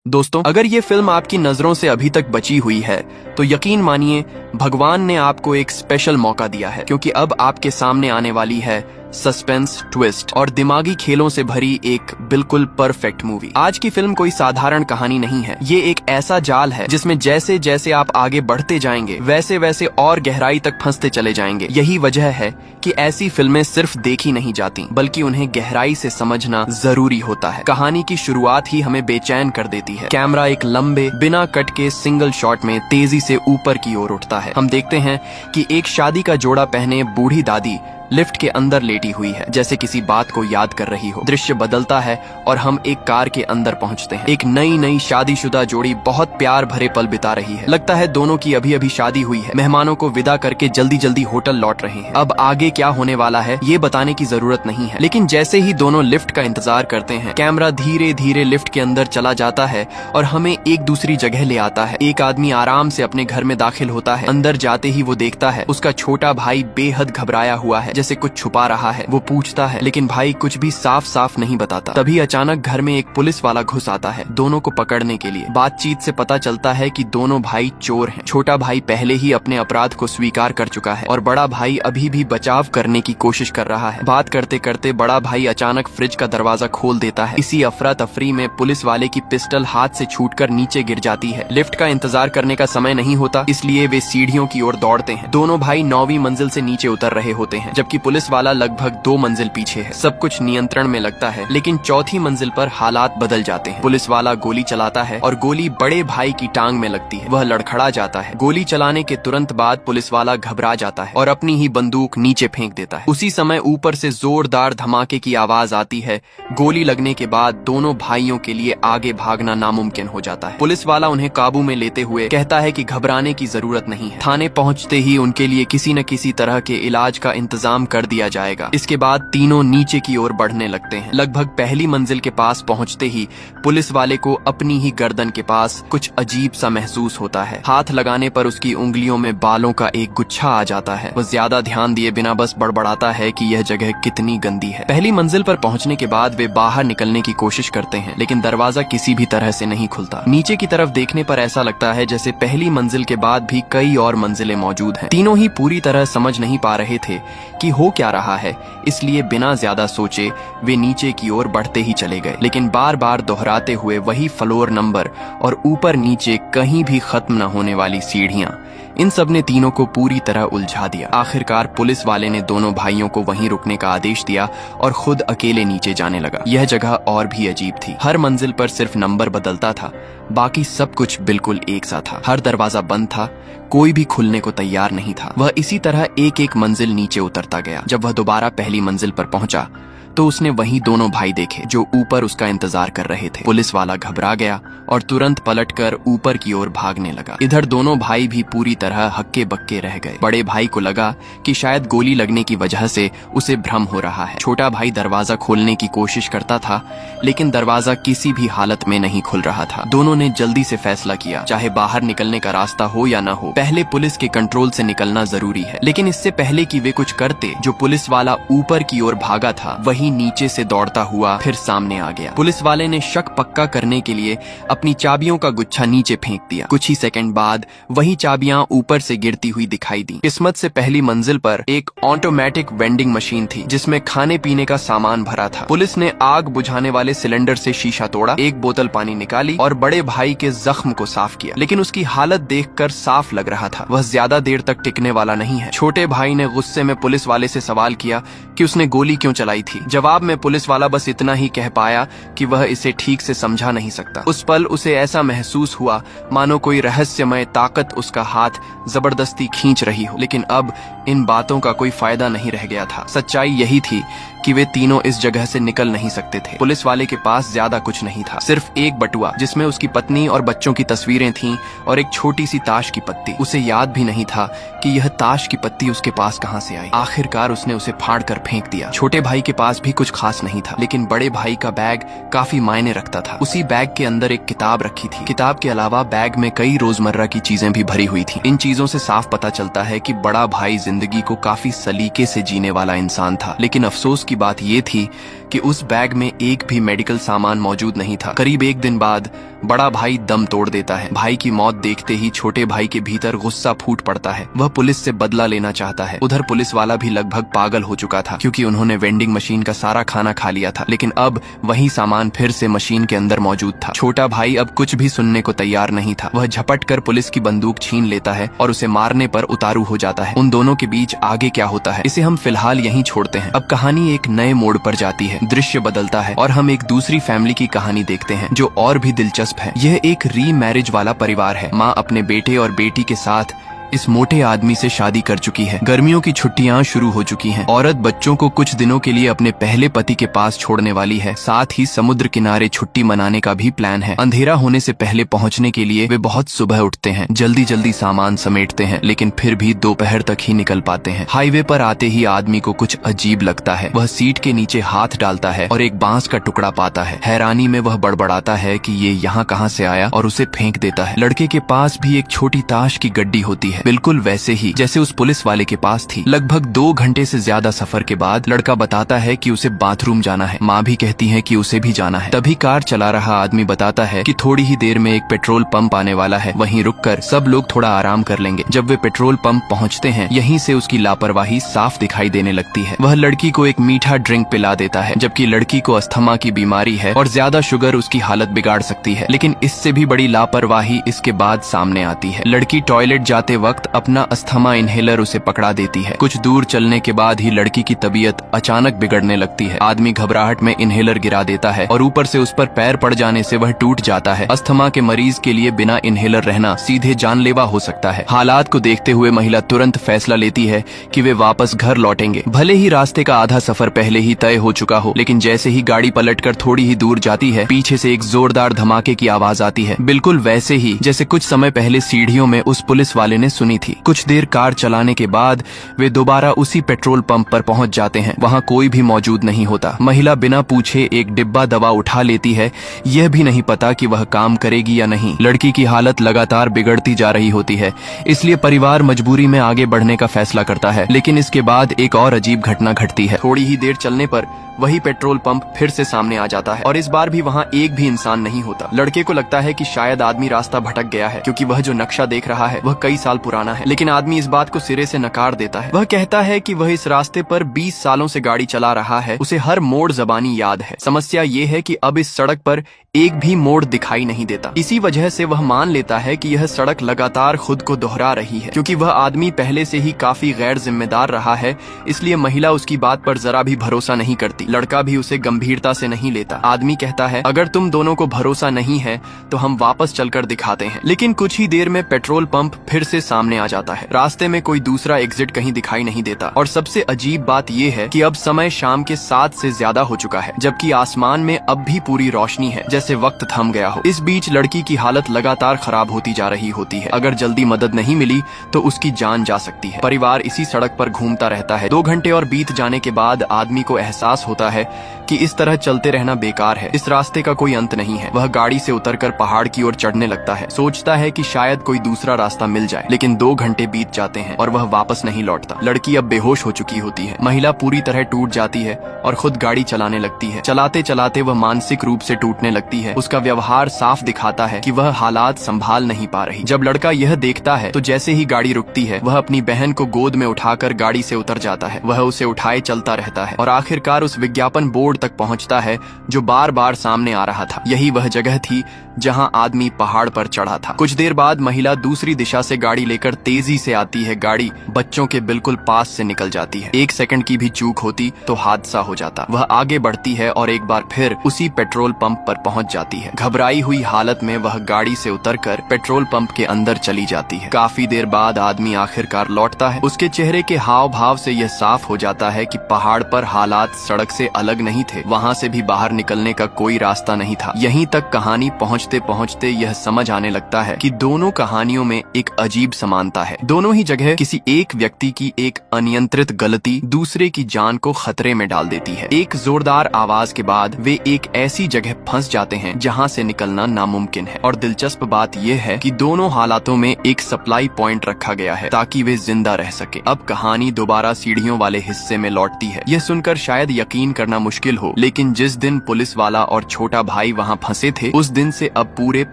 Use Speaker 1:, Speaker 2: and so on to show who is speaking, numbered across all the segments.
Speaker 1: दोस्तों, अगर ये फिल्म आपकी नजरों से अभी तक बची हुई है तो यकीन मानिए भगवान ने आपको एक स्पेशल मौका दिया है, क्योंकि अब आपके सामने आने वाली है सस्पेंस, ट्विस्ट और दिमागी खेलों से भरी एक बिल्कुल परफेक्ट मूवी। आज की फिल्म कोई साधारण कहानी नहीं है, ये एक ऐसा जाल है जिसमें जैसे जैसे आप आगे बढ़ते जाएंगे वैसे वैसे और गहराई तक फंसते चले जाएंगे। यही वजह है कि ऐसी फिल्में सिर्फ देखी नहीं जाती बल्कि उन्हें गहराई से समझना जरूरी होता है। कहानी की शुरुआत ही हमें बेचैन कर देती है। कैमरा एक लंबे बिना कट के सिंगल शॉट में तेजी से ऊपर की ओर उठता है। हम देखते हैं कि एक शादी का जोड़ा पहने बूढ़ी दादी लिफ्ट के अंदर लेटी हुई है, जैसे किसी बात को याद कर रही हो। दृश्य बदलता है और हम एक कार के अंदर पहुंचते हैं। एक नई शादीशुदा जोड़ी बहुत प्यार भरे पल बिता रही है। लगता है दोनों की अभी अभी शादी हुई है। मेहमानों को विदा करके जल्दी जल्दी होटल लौट रहे हैं। अब आगे क्या होने वाला है ये बताने की जरूरत नहीं है, लेकिन जैसे ही दोनों लिफ्ट का इंतजार करते हैं, कैमरा धीरे धीरे लिफ्ट के अंदर चला जाता है और हमें एक दूसरी जगह ले आता है। एक आदमी आराम से अपने घर में दाखिल होता है। अंदर जाते ही वो देखता है उसका छोटा भाई बेहद घबराया हुआ है, जैसे कुछ छुपा रहा है। वो पूछता है लेकिन भाई कुछ भी साफ साफ नहीं बताता। तभी अचानक घर में एक पुलिस वाला घुस आता है दोनों को पकड़ने के लिए। बातचीत से पता चलता है कि दोनों भाई चोर हैं। छोटा भाई पहले ही अपने अपराध को स्वीकार कर चुका है और बड़ा भाई अभी भी बचाव करने की कोशिश कर रहा है। बात करते करते बड़ा भाई अचानक फ्रिज का दरवाजा खोल देता है। इसी अफरा तफरी में पुलिस वाले की पिस्टल हाथ से छूटकर नीचे गिर जाती है। लिफ्ट का इंतजार करने का समय नहीं होता, इसलिए वे सीढ़ियों की ओर दौड़ते हैं। दोनों भाई 9वीं मंजिल से नीचे उतर रहे होते हैं, जबकि पुलिस वाला लगभग 2 मंजिल पीछे है। सब कुछ नियंत्रण में लगता है, लेकिन चौथी मंजिल पर हालात बदल जाते हैं। पुलिस वाला गोली चलाता है और गोली बड़े भाई की टांग में लगती है। वह लड़खड़ा जाता है। गोली चलाने के तुरंत बाद पुलिस वाला घबरा जाता है और अपनी ही बंदूक नीचे फेंक देता है। उसी समय ऊपर से जोरदार धमाके की आवाज आती है। गोली लगने के बाद दोनों भाइयों के लिए आगे भागना नामुमकिन हो जाता है। पुलिस वाला उन्हें काबू में लेते हुए कहता है कि घबराने की जरूरत नहीं है। थाने पहुंचते ही उनके लिए किसी न किसी तरह के इलाज का इंतजाम कर दिया जाएगा। इसके बाद तीनों नीचे की ओर बढ़ने लगते हैं। लगभग पहली मंजिल के पास पहुंचते ही पुलिस वाले को अपनी ही गर्दन के पास कुछ अजीब सा महसूस होता है। हाथ लगाने पर उसकी उंगलियों में बालों का एक गुच्छा आ जाता है। वह ज्यादा ध्यान दिए बिना बस बड़बड़ाता है कि यह जगह कितनी गंदी है। पहली मंजिल पर पहुंचने के बाद वे बाहर निकलने की कोशिश करते हैं, लेकिन दरवाजा किसी भी तरह से नहीं खुलता। नीचे की तरफ देखने पर ऐसा लगता है जैसे पहली मंजिल के बाद भी कई और मंजिलें मौजूद हैं। तीनों ही पूरी तरह समझ नहीं पा रहे थे कि हो क्या रहा है, इसलिए बिना ज्यादा सोचे वे नीचे की ओर बढ़ते ही चले गए, लेकिन बार बार दोहराते हुए वही फ्लोर नंबर और ऊपर नीचे कहीं भी खत्म न होने वाली सीढ़ियां। इन सब ने तीनों को पूरी तरह उलझा दिया। आखिरकार पुलिस वाले ने दोनों भाइयों को वहीं रुकने का आदेश दिया और खुद अकेले नीचे जाने लगा। यह जगह और भी अजीब थी। हर मंजिल पर सिर्फ नंबर बदलता था, बाकी सब कुछ बिल्कुल एक सा था। हर दरवाजा बंद था, कोई भी खुलने को तैयार नहीं था। वह इसी तरह एक एक मंजिल नीचे उतरता गया। जब वह दोबारा पहली मंजिल पर पहुंचा तो उसने वही दोनों भाई देखे जो ऊपर उसका इंतजार कर रहे थे। पुलिस वाला घबरा गया और तुरंत पलटकर ऊपर की ओर भागने लगा। इधर दोनों भाई भी पूरी तरह हक्के बक्के रह गए। बड़े भाई को लगा कि शायद गोली लगने की वजह से उसे भ्रम हो रहा है। छोटा भाई दरवाजा खोलने की कोशिश करता था, लेकिन दरवाजा किसी भी हालत में नहीं खुल रहा था। दोनों ने जल्दी से फैसला किया, चाहे बाहर निकलने का रास्ता हो या न हो, पहले पुलिस के कंट्रोल से निकलना जरूरी है। लेकिन इससे पहले कि वे कुछ करते, जो पुलिस वाला ऊपर की ओर भागा था वही नीचे से दौड़ता हुआ फिर सामने आ गया। पुलिस वाले ने शक पक्का करने के लिए अपनी चाबियों का गुच्छा नीचे फेंक दिया। कुछ ही सेकंड बाद वही चाबियां ऊपर से गिरती हुई दिखाई दी। किस्मत से पहली मंजिल पर एक ऑटोमेटिक वेंडिंग मशीन थी जिसमें खाने पीने का सामान भरा था। पुलिस ने आग बुझाने वाले सिलेंडर से शीशा तोड़ा, एक बोतल पानी निकाली और बड़े भाई के जख्म को साफ किया, लेकिन उसकी हालत देखकर साफ लग रहा था वह ज्यादा देर तक टिकने वाला नहीं है। छोटे भाई ने गुस्से में पुलिस वाले से सवाल किया कि उसने गोली क्यों चलाई थी। जवाब में पुलिस वाला बस इतना ही कह पाया कि वह इसे ठीक से समझा नहीं सकता। उस पल उसे ऐसा महसूस हुआ मानो कोई रहस्यमय ताकत उसका हाथ जबरदस्ती खींच रही हो, लेकिन अब इन बातों का कोई फायदा नहीं रह गया था। सच्चाई यही थी कि वे तीनों इस जगह से निकल नहीं सकते थे। पुलिस वाले के पास ज्यादा कुछ नहीं था, सिर्फ एक बटुआ जिसमें उसकी पत्नी और बच्चों की तस्वीरें थीं और एक छोटी सी ताश की पत्ती। उसे याद भी नहीं था कि यह ताश की पत्ती उसके पास कहां से आई। आखिरकार उसने उसे फाड़कर फेंक दिया। छोटे भाई के पास भी कुछ खास नहीं था, लेकिन बड़े भाई का बैग काफी मायने रखता था। उसी बैग के अंदर एक किताब रखी थी। किताब के अलावा बैग में कई रोजमर्रा की चीजें भी भरी हुई थी। इन चीजों से साफ पता चलता है कि बड़ा भाई जिंदगी को काफी सलीके से जीने वाला इंसान था। लेकिन अफसोस की बात यह थी कि उस बैग में एक भी मेडिकल सामान मौजूद नहीं था। करीब एक दिन बाद बड़ा भाई दम तोड़ देता है। भाई की मौत देखते ही छोटे भाई के भीतर गुस्सा फूट पड़ता है। वह पुलिस से बदला लेना चाहता है। उधर पुलिस वाला भी लगभग पागल हो चुका था, क्योंकि उन्होंने वेंडिंग मशीन का सारा खाना खा लिया था, लेकिन अब वही सामान फिर से मशीन के अंदर मौजूद था। छोटा भाई अब कुछ भी सुनने को तैयार नहीं था। वह झपट कर पुलिस की बंदूक छीन लेता है और उसे मारने पर उतारू हो जाता है। उन दोनों के बीच आगे क्या होता है, इसे हम फिलहाल यहीं छोड़ते हैं। अब कहानी एक नए मोड़ पर जाती है, दृश्य बदलता है और हम एक दूसरी फैमिली की कहानी देखते हैं जो और भी दिलचस्प है। यह एक रीमैरिज वाला परिवार है। माँ अपने बेटे और बेटी के साथ इस मोटे आदमी से शादी कर चुकी है। गर्मियों की छुट्टियां शुरू हो चुकी हैं। औरत बच्चों को कुछ दिनों के लिए अपने पहले पति के पास छोड़ने वाली है। साथ ही समुद्र किनारे छुट्टी मनाने का भी प्लान है। अंधेरा होने से पहले पहुंचने के लिए वे बहुत सुबह उठते हैं, जल्दी जल्दी सामान समेटते हैं, लेकिन फिर भी दोपहर तक ही निकल पाते हैं। हाईवे पर आते ही आदमी को कुछ अजीब लगता है। वह सीट के नीचे हाथ डालता है और एक बांस का टुकड़ा पाता है। हैरानी में वह बड़बड़ाता है कि ये यहाँ कहाँ से आया और उसे फेंक देता है। लड़के के पास भी एक छोटी ताश की गड्डी होती है, बिल्कुल वैसे ही जैसे उस पुलिस वाले के पास थी। लगभग 2 घंटे से ज्यादा सफर के बाद लड़का बताता है कि उसे बाथरूम जाना है। माँ भी कहती है कि उसे भी जाना है। तभी कार चला रहा आदमी बताता है कि थोड़ी ही देर में एक पेट्रोल पंप आने वाला है, वहीं रुककर सब लोग थोड़ा आराम कर लेंगे। जब वे पेट्रोल पंप पहुँचते हैं, यहीं से उसकी लापरवाही साफ दिखाई देने लगती है। वह लड़की को एक मीठा ड्रिंक पिला देता है, जबकि लड़की को अस्थमा की बीमारी है और ज्यादा शुगर उसकी हालत बिगाड़ सकती है। लेकिन इससे भी बड़ी लापरवाही इसके बाद सामने आती है। लड़की टॉयलेट जाते वक्त अपना अस्थमा इनहेलर उसे पकड़ा देती है। कुछ दूर चलने के बाद ही लड़की की तबीयत अचानक बिगड़ने लगती है। आदमी घबराहट में इनहेलर गिरा देता है और ऊपर से उस पर पैर पड़ जाने से वह टूट जाता है। अस्थमा के मरीज के लिए बिना इनहेलर रहना सीधे जानलेवा हो सकता है। हालात को देखते हुए महिला तुरंत फैसला लेती है कि वे वापस घर लौटेंगे। भले ही रास्ते का आधा सफर पहले ही तय हो चुका हो, लेकिन जैसे ही गाड़ी पलटकर थोड़ी ही दूर जाती है, पीछे से एक जोरदार धमाके की आवाज आती है, बिल्कुल वैसे ही जैसे कुछ समय पहले सीढ़ियों में उस पुलिस वाले ने सुनी थी। कुछ देर कार चलाने के बाद वे दोबारा उसी पेट्रोल पंप पर पहुंच जाते हैं। वहां कोई भी मौजूद नहीं होता। महिला बिना पूछे एक डिब्बा दवा उठा लेती है, यह भी नहीं पता कि वह काम करेगी या नहीं। लड़की की हालत लगातार बिगड़ती जा रही होती है, इसलिए परिवार मजबूरी में आगे बढ़ने का फैसला करता है। लेकिन इसके बाद एक और अजीब घटना घटती है। थोड़ी ही देर चलने पर वही पेट्रोल पंप फिर से सामने आ जाता है और इस बार भी वहाँ एक भी इंसान नहीं होता। लड़के को लगता है कि शायद आदमी रास्ता भटक गया है, क्योंकि वह जो नक्शा देख रहा है वह कई साल पुराना है। लेकिन आदमी इस बात को सिरे से नकार देता है। वह कहता है कि वह इस रास्ते पर 20 सालों से गाड़ी चला रहा है, उसे हर मोड़ ज़बानी याद है। समस्या ये है कि अब इस सड़क पर एक भी मोड़ दिखाई नहीं देता। इसी वजह से वह मान लेता है कि यह सड़क लगातार खुद को दोहरा रही है। क्योंकि वह आदमी पहले से ही काफी गैर जिम्मेदार रहा है, इसलिए महिला उसकी बात पर जरा भी भरोसा नहीं करती। लड़का भी उसे गंभीरता से नहीं लेता। आदमी कहता है, अगर तुम दोनों को भरोसा नहीं है तो हम वापस चलकर दिखाते हैं। लेकिन कुछ ही देर में पेट्रोल पंप फिर से सामने आ जाता है। रास्ते में कोई दूसरा एग्जिट कहीं दिखाई नहीं देता और सबसे अजीब बात यह है कि अब समय शाम के 7 से ज्यादा हो चुका है, जबकि आसमान में अब भी पूरी रोशनी है, जैसे वक्त थम गया हो। इस बीच लड़की की हालत लगातार खराब होती जा रही होती है। अगर जल्दी मदद नहीं मिली तो उसकी जान जा सकती है। परिवार इसी सड़क पर घूमता रहता है। 2 घंटे और बीत जाने के बाद आदमी को एहसास होता है कि इस तरह चलते रहना बेकार है। इस रास्ते का कोई अंत नहीं है। वह गाड़ी से उतरकर पहाड़ की ओर चढ़ने लगता है। सोचता है कि शायद कोई दूसरा रास्ता मिल जाए, लेकिन 2 घंटे बीत जाते हैं और वह वापस नहीं लौटता। लड़की अब बेहोश हो चुकी होती है। महिला पूरी तरह टूट जाती है और खुद गाड़ी चलाने लगती है। चलाते चलाते वह मानसिक रूप से टूटने लगती है। उसका व्यवहार साफ दिखाता है कि वह हालात संभाल नहीं पा रही। जब लड़का यह देखता है तो जैसे ही गाड़ी रुकती है, वह अपनी बहन को गोद में उठाकर गाड़ी से उतर जाता है। वह उसे उठाए चलता रहता है और आखिरकार उस विज्ञापन बोर्ड तक पहुंचता है जो बार बार सामने आ रहा था। यही वह जगह थी जहां आदमी पहाड़ पर चढ़ा था। कुछ देर बाद महिला दूसरी दिशा से गाड़ी लेकर तेजी से आती है। गाड़ी बच्चों के बिल्कुल पास से निकल जाती है। 1 सेकंड की भी चूक होती तो हादसा हो जाता। वह आगे बढ़ती है और एक बार फिर उसी पेट्रोल पंप पर पहुंच जाती है। घबराई हुई हालत में वह गाड़ी से उतरकर पेट्रोल पंप के अंदर चली जाती है। काफी देर बाद आदमी आखिरकार लौटता है। उसके चेहरे के हाव भाव से यह साफ हो जाता है कि पहाड़ पर हालात सड़क से अलग नहीं थे। वहां से भी बाहर निकलने का कोई रास्ता नहीं था। यहीं तक कहानी पहुंचते पहुंचते यह समझ आने लगता है कि दोनों कहानियों में एक अजीब समानता है। दोनों ही जगह किसी एक व्यक्ति की एक अनियंत्रित गलती दूसरे की जान को खतरे में डाल देती है। एक जोरदार आवाज के बाद वे एक ऐसी जगह फंस जाते हैं जहां से निकलना नामुमकिन है। और दिलचस्प बात यह है कि दोनों हालातों में एक एक सप्लाई पॉइंट रखा गया है ताकि वे जिंदा रह सके। अब कहानी दोबारा सीढ़ियों वाले हिस्से में लौटती है। यह सुनकर शायद यकीन करना मुश्किल हो, लेकिन जिस दिन पुलिस वाला और छोटा भाई वहाँ फंसे थे उस दिन से अब पूरे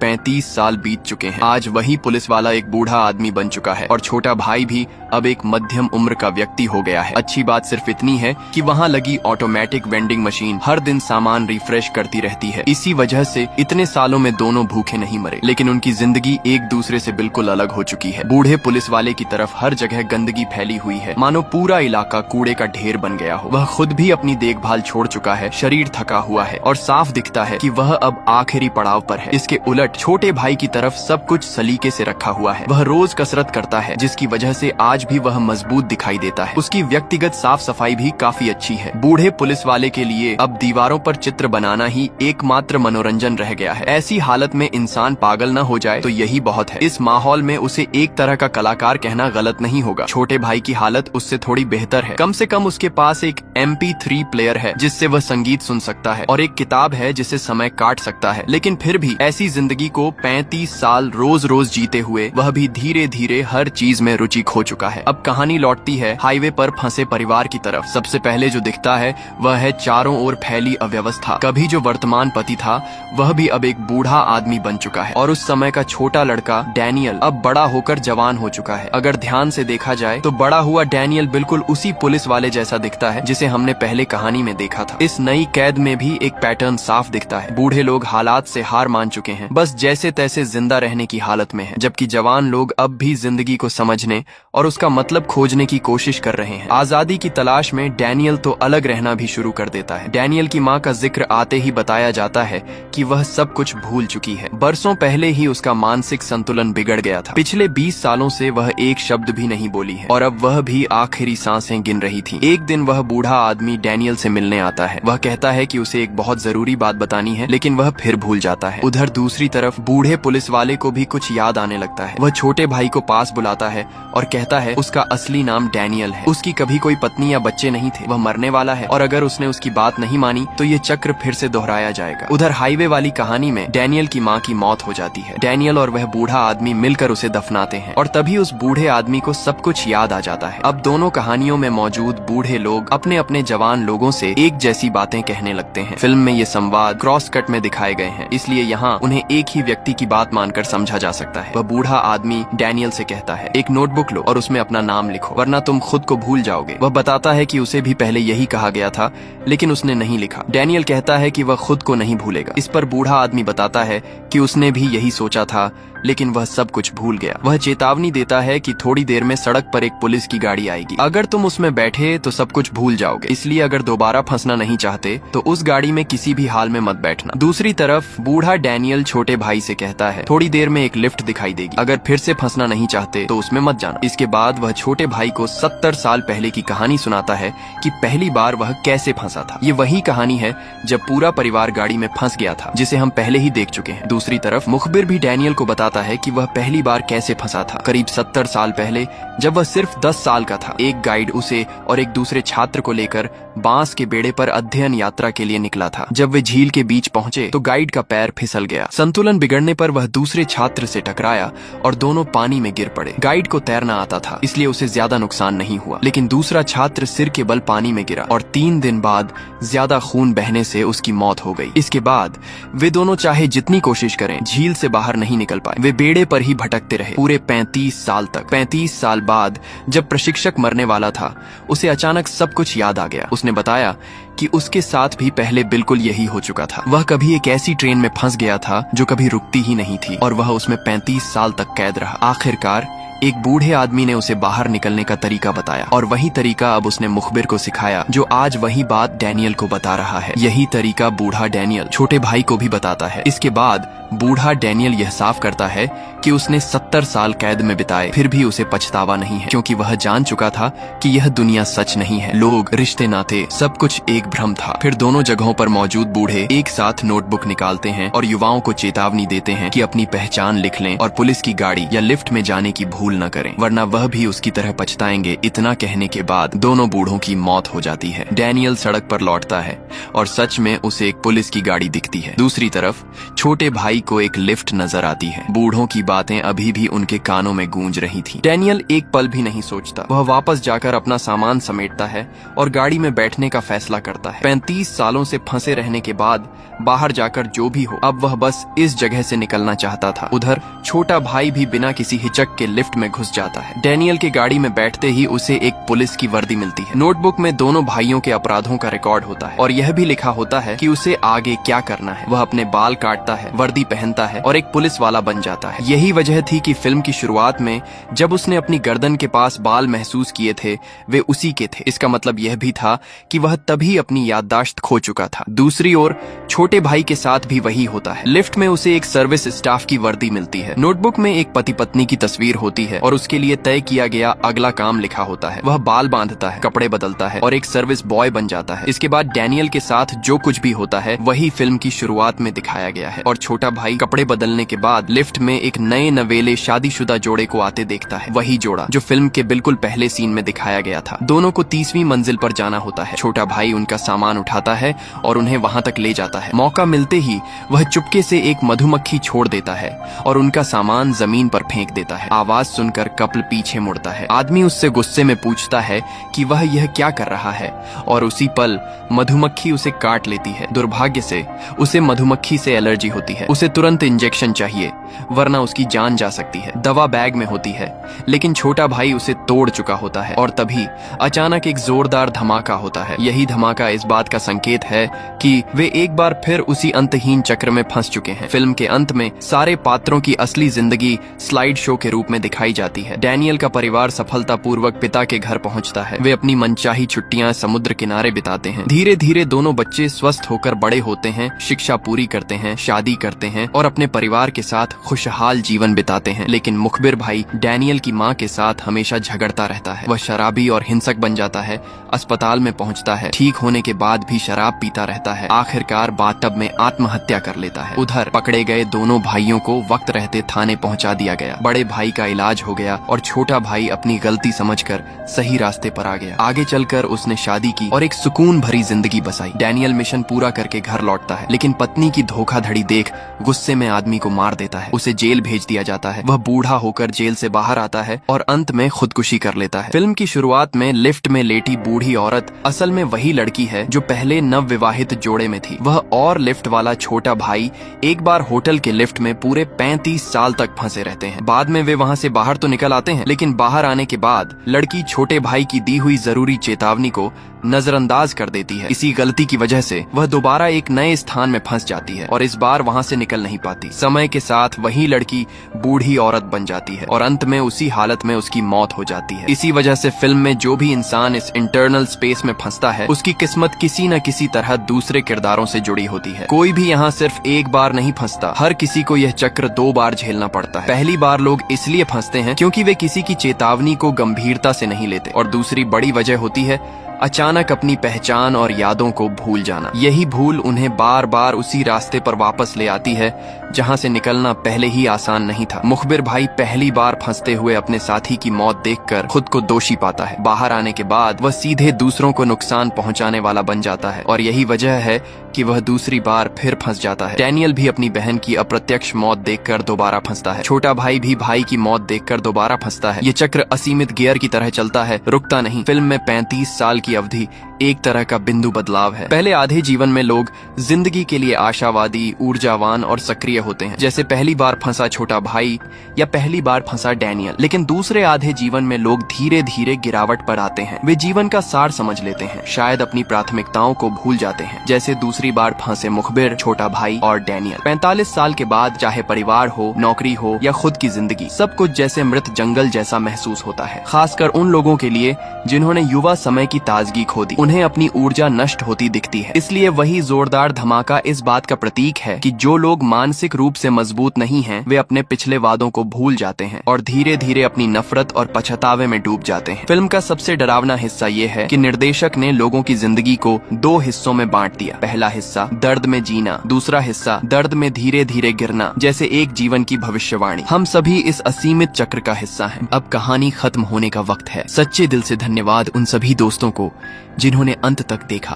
Speaker 1: 35 साल बीत चुके हैं। आज वही पुलिस वाला एक बूढ़ा आदमी बन चुका है और छोटा भाई भी अब एक मध्यम उम्र का व्यक्ति हो गया है। अच्छी बात सिर्फ इतनी है कि वहाँ लगी ऑटोमेटिक वेंडिंग मशीन हर दिन सामान रिफ्रेश करती रहती है। इसी वजह से इतने सालों में दोनों भूखे नहीं मरे, लेकिन उनकी जिंदगी एक दूसरे से बिल्कुल अलग हो चुकी है। बूढ़े पुलिस वाले की तरफ हर जगह गंदगी फैली हुई है, मानो पूरा इलाका कूड़े का ढेर बन गया हो। वह खुद भी अपनी देखभाल छोड़ चुका है, शरीर थका हुआ है और साफ दिखता है कि वह अब आखिरी पड़ाव पर है। इसके उलट छोटे भाई की तरफ सब कुछ सलीके से रखा हुआ है। वह रोज कसरत करता है, जिसकी वजह से आज भी वह मजबूत दिखाई देता है। उसकी व्यक्तिगत साफ सफाई भी काफी अच्छी है। बूढ़े पुलिस वाले के लिए अब दीवारों पर चित्र बनाना ही एकमात्र मनोरंजन रह गया है। ऐसी हालत में इंसान पागल न हो जाए तो यही बहुत है। इस माहौल में उसे एक तरह का कलाकार कहना गलत नहीं होगा। छोटे भाई की हालत उससे थोड़ी बेहतर है। कम से कम उसके पास एक MP3 प्लेयर है जिससे वह संगीत सुन सकता है और एक किताब है जिससे समय काट सकता है। लेकिन फिर भी ऐसी जिंदगी को 35 साल रोज रोज जीते हुए वह भी धीरे धीरे हर चीज में रुचि खो चुका है। अब कहानी लौटती है हाईवे पर फंसे परिवार की तरफ। सबसे पहले जो दिखता है वह है चारों ओर फैली अव्यवस्था। कभी जो वर्तमान पति था वह भी अब एक बूढ़ा आदमी बन चुका है और उस समय का छोटा लड़का डैनियल अब बड़ा होकर जवान हो चुका है। अगर ध्यान से देखा जाए तो बड़ा हुआ डैनियल बिल्कुल उसी पुलिस वाले जैसा दिखता है जिसे हमने पहले कहानी में देखा था। इस नई कैद में भी एक पैटर्न साफ दिखता है। बूढ़े लोग हालात से हार मान चुके हैं, बस जैसे तैसे जिंदा रहने की हालत में है, जबकि जवान लोग अब भी जिंदगी को समझने और उसका मतलब खोजने की कोशिश कर रहे हैं। आजादी की तलाश में डैनियल तो अलग रहना भी शुरू कर देता है। डैनियल की माँ का जिक्र आते ही बताया जाता है कि वह सब कुछ भूल चुकी है। बरसों पहले ही उसका मानसिक संतुलन बिगड़ गया था। पिछले 20 सालों से वह एक शब्द भी नहीं बोली है और अब वह भी आखिरी सांसें गिन रही थी। एक दिन वह बूढ़ा आदमी डैनियल से मिलने आता है। वह कहता है कि उसे एक बहुत जरूरी बात बतानी है, लेकिन वह फिर भूल जाता है। उधर दूसरी तरफ बूढ़े पुलिस वाले को भी कुछ याद आने लगता है। वह छोटे भाई को पास बुलाता है और कहता है उसका असली नाम डैनियल है। उसकी कभी कोई पत्नी या बच्चे नहीं थे, वह मरने वाला है और अगर उसने उसकी बात नहीं मानी तो ये चक्र फिर से दोहराया जाएगा। उधर हाईवे वाली कहानी में डैनियल की माँ की मौत हो जाती है। डैनियल और वह बूढ़ा आदमी मिलकर उसे दफनाते हैं और तभी उस बूढ़े आदमी को सब कुछ याद आ जाता है। अब दोनों कहानियों में मौजूद बूढ़े लोग अपने अपने जवान लोगों से एक जैसी बातें कहने लगते हैं। फिल्म में ये संवाद क्रॉस कट में दिखाए गए हैं, इसलिए यहाँ उन्हें एक ही व्यक्ति की बात मानकर समझा जा सकता है। वह बूढ़ा आदमी डैनियल से कहता है एक नोटबुक लो और उसमें अपना नाम लिखो, वरना तुम खुद को भूल जाओगे। वह बताता है कि उसे भी पहले यही कहा गया था, लेकिन उसने नहीं लिखा। डैनियल कहता है कि वह खुद को नहीं भूलेगा। इस पर बूढ़ा आदमी बताता है कि उसने भी यही सोचा था, लेकिन वह सब कुछ भूल गया। वह चेतावनी देता है कि थोड़ी देर में सड़क पर एक पुलिस की गाड़ी आएगी, अगर तुम उसमें बैठे तो सब कुछ भूल जाओगे, इसलिए अगर दोबारा फंसना नहीं चाहते तो उस गाड़ी में किसी भी हाल में मत बैठना। दूसरी तरफ बूढ़ा डैनियल छोटे भाई से कहता है थोड़ी देर में एक लिफ्ट दिखाई देगी, अगर फिर से फंसना नहीं चाहते तो उसमें मत जाना। इसके बाद वह छोटे भाई को 70 साल पहले की कहानी सुनाता है कि पहली बार वह कैसे फंसा था। ये वही कहानी है जब पूरा परिवार गाड़ी में फंस गया था, जिसे हम पहले ही देख चुके हैं। दूसरी तरफ मुखबिर भी डैनियल को बताता है कि वह पहली बार कैसे फंसा था, करीब 70 साल पहले जब वह सिर्फ 10 साल का था। एक गाइड उसे और एक दूसरे छात्र को लेकर बांस के बेड़े पर अध्ययन यात्रा के लिए निकला था। जब वे झील के बीच पहुंचे तो गाइड का पैर फिसल गया। संतुलन बिगड़ने पर वह दूसरे छात्र से टकराया और दोनों पानी में गिर पड़े। गाइड को तैरना आता था, इसलिए उसे ज्यादा नुकसान नहीं हुआ, लेकिन दूसरा छात्र सिर के बल पानी में गिरा और 3 दिन बाद ज्यादा खून बहने से उसकी मौत हो गई। इसके बाद वे दोनों चाहे जितनी कोशिश करें झील से बाहर नहीं निकल पाए। वे बेड़े पर ही भटकते रहे पूरे 35 साल तक। 35 साल बाद जब प्रशिक्षक मरने वाला था, उसे अचानक सब कुछ याद आ गया। उसने बताया कि उसके साथ भी पहले बिल्कुल यही हो चुका था। वह कभी एक ऐसी ट्रेन में फंस गया था जो कभी रुकती ही नहीं थी और वह उसमें 35 साल तक कैद रहा। आखिरकार एक बूढ़े आदमी ने उसे बाहर निकलने का तरीका बताया और वही तरीका अब उसने मुखबिर को सिखाया, जो आज वही बात डैनियल को बता रहा है। यही तरीका बूढ़ा डैनियल छोटे भाई को भी बताता है। इसके बाद बूढ़ा डैनियल यह साफ करता है कि उसने 70 साल कैद में बिताए, फिर भी उसे पछतावा नहीं है, क्योंकि वह जान चुका था कि यह दुनिया सच नहीं है। लोग, रिश्ते नाते, सब कुछ एक भ्रम था। फिर दोनों जगहों पर मौजूद बूढ़े एक साथ नोटबुक निकालते हैं और युवाओं को चेतावनी देते हैं कि अपनी पहचान लिख लें और पुलिस की गाड़ी या लिफ्ट में जाने की भूल न करें, वरना वह भी उसकी तरह पछताएंगे। इतना कहने के बाद दोनों बूढ़ों की मौत हो जाती है। डैनियल सड़क पर लौटता है और सच में उसे एक पुलिस की गाड़ी दिखती है। दूसरी तरफ छोटे भाई को एक लिफ्ट नजर आती है। बूढ़ों की बातें अभी भी उनके कानों में गूंज रही थी। डैनियल एक पल भी नहीं सोचता। वह वापस जाकर अपना सामान समेटता है और गाड़ी में बैठने का फैसला करता है। 35 सालों से फंसे रहने के बाद बाहर जाकर जो भी हो, अब वह बस इस जगह से निकलना चाहता था। उधर छोटा भाई भी बिना किसी हिचक के लिफ्ट में घुस जाता है। डैनियल के गाड़ी में बैठते ही उसे एक पुलिस की वर्दी मिलती है। नोटबुक में दोनों भाइयों के अपराधों का रिकॉर्ड होता है और यह भी लिखा होता है कि उसे आगे क्या करना है। वह अपने बाल काटता है, वर्दी पहनता है और एक पुलिस वाला बन जाता है। यही वजह थी कि फिल्म की शुरुआत में जब उसने अपनी गर्दन के पास बाल महसूस किए थे, वे उसी के थे। इसका मतलब यह भी था कि वह तभी अपनी याददाश्त खो चुका था। दूसरी ओर छोटे भाई के साथ भी वही होता है। लिफ्ट में उसे एक सर्विस स्टाफ की वर्दी मिलती है। नोटबुक में एक पति पत्नी की तस्वीर होती है और उसके लिए तय किया गया अगला काम लिखा होता है। वह बाल बांधता है, कपड़े बदलता है और एक सर्विस बॉय बन जाता है। इसके बाद डैनियल के साथ जो कुछ भी होता है वही फिल्म की शुरुआत में दिखाया गया है। और छोटा भाई कपड़े बदलने के बाद लिफ्ट में एक नए नवेले शादीशुदा जोड़े को आते देखता है। वही जोड़ा जो फिल्म के बिल्कुल पहले सीन में दिखाया गया था। दोनों को 30वीं मंजिल पर जाना होता है। छोटा भाई उनका सामान उठाता है और उन्हें वहां तक ले जाता है। मौका मिलते ही वह चुपके से एक मधुमक्खी छोड़ देता है और उनका सामान जमीन पर फेंक देता है। आवाज सुनकर कपल पीछे मुड़ता है। आदमी उससे गुस्से में पूछता है कि वह यह क्या कर रहा है और उसी पल मधुमक्खी उसे काट लेती है। दुर्भाग्य से उसे मधुमक्खी से एलर्जी होती है। उसे तुरंत इंजेक्शन चाहिए वरना उसकी जान जा सकती है। दवा बैग में होती है लेकिन छोटा भाई उसे तोड़ चुका होता है और तभी अचानक एक जोरदार धमाका होता है। यही धमाका इस बात का संकेत है कि वे एक बार फिर उसी अंतहीन चक्र में फंस चुके हैं। फिल्म के अंत में सारे पात्रों की असली जिंदगी स्लाइड शो के रूप में दिखाई जाती है। डैनियल का परिवार सफलतापूर्वक पिता के घर पहुंचता है। वे अपनी मनचाही छुट्टियां समुद्र किनारे बिताते हैं। धीरे धीरे दोनों बच्चे स्वस्थ होकर बड़े होते हैं, शिक्षा पूरी करते हैं, शादी करते हैं और अपने परिवार के साथ खुशहाल जीवन बिताते हैं। लेकिन मुखबिर भाई डैनियल की माँ के साथ हमेशा झगड़ता रहता है। वह शराबी और हिंसक बन जाता है, अस्पताल में पहुंचता है, ठीक होने के बाद भी शराब पीता रहता है, आखिरकार बाथटब में आत्महत्या कर लेता है। उधर पकड़े गए दोनों भाइयों को वक्त रहते थाने पहुंचा दिया गया। बड़े भाई का इलाज हो गया और छोटा भाई अपनी गलती समझकर सही रास्ते पर आ गया। आगे चलकर उसने शादी की और एक सुकून भरी जिंदगी बसाई। डैनियल मिशन पूरा करके घर लौटता है लेकिन पत्नी की धोखाधड़ी देख गुस्से में आदमी को मार देता है। उसे जेल भेज दिया जाता है। वह बूढ़ा होकर जेल से बाहर आता है और अंत में खुदकुशी कर लेता है। फिल्म की शुरुआत में लिफ्ट में लेटी बूढ़ी औरत असल में वही लड़की है जो पहले नवविवाहित जोड़े में थी। वह और लिफ्ट वाला छोटा भाई एक बार होटल के लिफ्ट में पूरे 35 साल तक फंसे रहते हैं। बाद में वे वहां से बाहर तो निकल आते हैं लेकिन बाहर आने के बाद लड़की छोटे भाई की दी हुई जरूरी चेतावनी को नजरअंदाज कर देती है। इसी गलती की वजह से वह दोबारा एक नए स्थान में फंस जाती है और इस बार वहां से निकल नहीं पाती। समय के साथ वही लड़की बूढ़ी औरत बन जाती है और अंत में उसी हालत में उसकी मौत हो जाती है। इसी वजह से फिल्म में जो भी इंसान इस इंटरनल स्पेस में फंसता है उसकी किस्मत किसी न किसी तरह दूसरे किरदारों से जुड़ी होती है। कोई भी यहाँ सिर्फ एक बार नहीं फंसता, हर किसी को यह चक्र 2 बार झेलना पड़ता है। पहली बार लोग इसलिए फंसते हैं क्योंकि वे किसी की चेतावनी को गंभीरता से नहीं लेते और दूसरी बड़ी वजह होती है अचानक अपनी पहचान और यादों को भूल जाना। यही भूल उन्हें बार बार उसी रास्ते पर वापस ले आती है जहां से निकलना पहले ही आसान नहीं था। मुखबिर भाई पहली बार फंसते हुए अपने साथी की मौत देखकर खुद को दोषी पाता है। बाहर आने के बाद वह सीधे दूसरों को नुकसान पहुंचाने वाला बन जाता है और यही वजह है कि वह दूसरी बार फिर फंस जाता है। डैनियल भी अपनी बहन की अप्रत्यक्ष मौत देखकर दोबारा फंसता है। छोटा भाई भी भाई की मौत देखकर दोबारा फंसता है। ये चक्र असीमित गियर की तरह चलता है, रुकता नहीं। फिल्म में 35 साल की अवधि एक तरह का बिंदु बदलाव है। पहले आधे जीवन में लोग जिंदगी के लिए आशावादी, ऊर्जावान और सक्रिय होते हैं, जैसे पहली बार फंसा छोटा भाई या पहली बार फंसा डैनियल। लेकिन दूसरे आधे जीवन में लोग धीरे धीरे गिरावट पर आते हैं। वे जीवन का सार समझ लेते हैं, शायद अपनी प्राथमिकताओं को भूल जाते हैं, जैसे दूसरी बार फंसे मुखबिर, छोटा भाई और डैनियल। 45 साल के बाद चाहे परिवार हो, नौकरी हो या खुद की जिंदगी, सब कुछ जैसे मृत जंगल जैसा महसूस होता है। खासकर उन लोगों के लिए जिन्होंने युवा समय की ताजगी खो दी, उन्हें अपनी ऊर्जा नष्ट होती दिखती है। इसलिए वही जोरदार धमाका इस बात का प्रतीक है कि जो लोग मानसिक रूप से मजबूत नहीं हैं, वे अपने पिछले वादों को भूल जाते हैं और धीरे धीरे अपनी नफरत और पछतावे में डूब जाते हैं। फिल्म का सबसे डरावना हिस्सा ये है कि निर्देशक ने लोगों की जिंदगी को 2 हिस्सों में बांट दिया। पहला हिस्सा दर्द में जीना, दूसरा हिस्सा दर्द में धीरे धीरे गिरना, जैसे एक जीवन की भविष्यवाणी। हम सभी इस असीमित चक्र का हिस्सा हैं। अब कहानी खत्म होने का वक्त है। सच्चे दिल से धन्यवाद उन सभी दोस्तों को जिन्होंने अंत तक देखा।